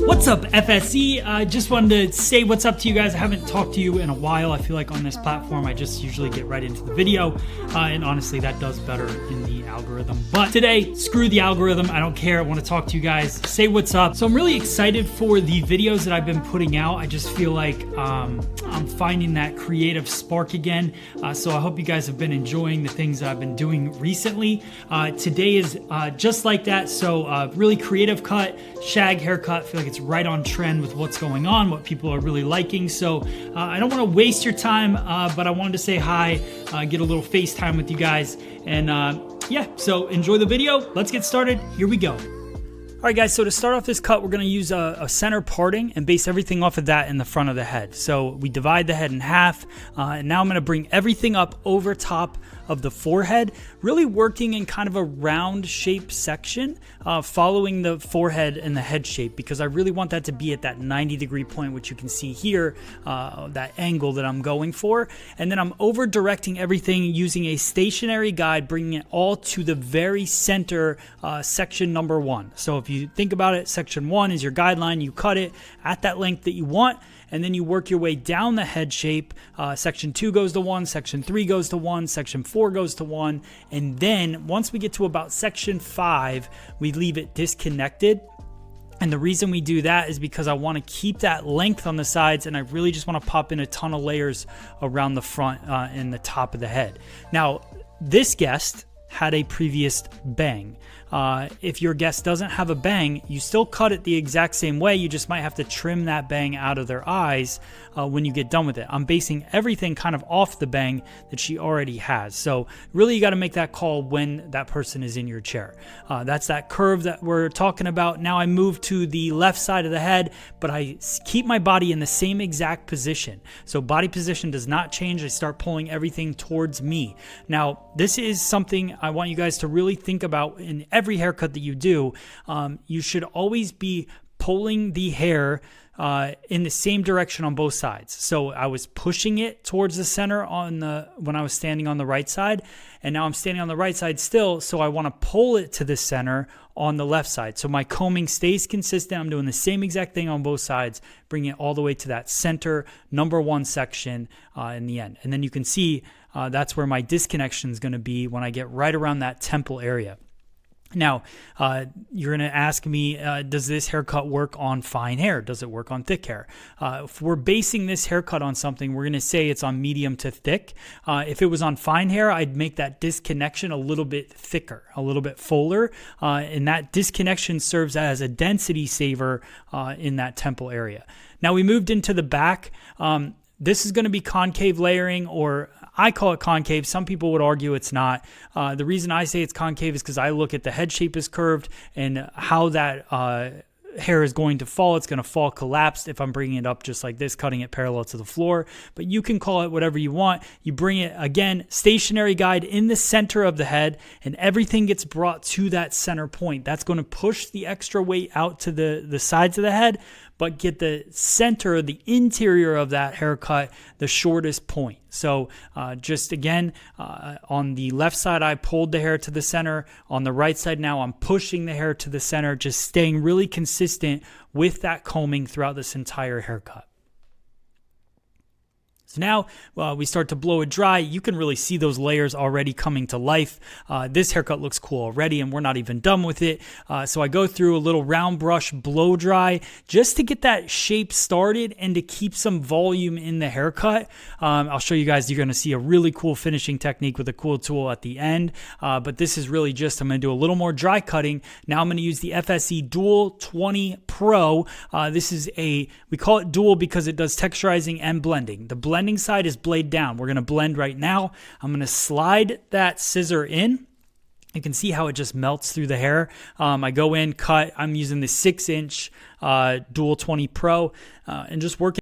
What's up, FSE? I just wanted to say what's up to you guys. I haven't talked to you in a while. I feel like on this platform, I just usually get right into the video. And honestly, that does better in the algorithm. But today, screw the algorithm. I don't care. I want to talk to you guys, say what's up. So I'm really excited for the videos that I've been putting out. I just feel like I'm finding that creative spark again. So I hope you guys have been enjoying the things that I've been doing recently. Today is just like that. So really creative cut, shag haircut. I feel like it's right on trend with what's going on, what people are really liking. So I don't want to waste your time, but I wanted to say hi, get a little FaceTime with you guys. And yeah, so enjoy the video. Let's get started. Here we go. All right, guys, so to start off this cut, we're going to use a center parting and base everything off of that in the front of the head. So we divide the head in half, and now I'm going to bring everything up over top of the forehead, really working in kind of a round shape section, following the forehead and the head shape, because I really want that to be at that 90-degree point, which you can see here, that angle that I'm going for. And then I'm over directing everything using a stationary guide, bringing it all to the very center, section number 1. So if you think about it, section 1 is your guideline. You cut it at that length that you want, and then you work your way down the head shape. Section 2 goes to 1, section 3 goes to 1, section 4 goes to 1, and then once we get to about section 5, we leave it disconnected. And the reason we do that is because I want to keep that length on the sides, and I really just want to pop in a ton of layers around the front and the top of the head. Now, this guest had a previous bang. If your guest doesn't have a bang, you still cut it the exact same way. You just might have to trim that bang out of their eyes when you get done with it. I'm basing everything kind of off the bang that she already has. So really, you got to make that call when that person is in your chair. That's that curve that we're talking about. Now I move to the left side of the head, but I keep my body in the same exact position. So body position does not change. I start pulling everything towards me. Now, this is something I want you guys to really think about in every haircut that you do. You should always be pulling the hair in the same direction on both sides. So I was pushing it towards the center when I was standing on the right side, and now I'm standing on the right side still, so I want to pull it to the center on the left side. So my combing stays consistent. I'm doing the same exact thing on both sides, bringing it all the way to that center number 1 section in the end. And then you can see that's where my disconnection is going to be when I get right around that temple area. Now, you're going to ask me, does this haircut work on fine hair? Does it work on thick hair? If we're basing this haircut on something, we're going to say it's on medium to thick. If it was on fine hair, I'd make that disconnection a little bit thicker, a little bit fuller, and that disconnection serves as a density saver in that temple area. Now, we moved into the back. This is going to be concave layering, or I call it concave. Some people would argue it's not. The reason I say it's concave is because I look at the head shape is curved and how that hair is going to fall. It's going to fall collapsed if I'm bringing it up just like this, cutting it parallel to the floor. But you can call it whatever you want. You bring it, again, stationary guide in the center of the head, and everything gets brought to that center point. That's going to push the extra weight out to the sides of the head, but get the center, the interior of that haircut, the shortest point. So just again, on the left side, I pulled the hair to the center. On the right side now, I'm pushing the hair to the center, just staying really consistent with that combing throughout this entire haircut. So now we start to blow it dry. You can really see those layers already coming to life. This haircut looks cool already, and we're not even done with it. So I go through a little round brush blow dry just to get that shape started and to keep some volume in the haircut. I'll show you guys. You're going to see a really cool finishing technique with a cool tool at the end. But this is really just, I'm going to do a little more dry cutting. Now I'm going to use the FSE Dual 20 Pro. This is we call it dual because it does texturizing and blending. The blending side is blade down. We're going to blend right now. I'm going to slide that scissor in. You can see how it just melts through the hair. I go in, cut. I'm using the 6-inch Dual 20 Pro and just working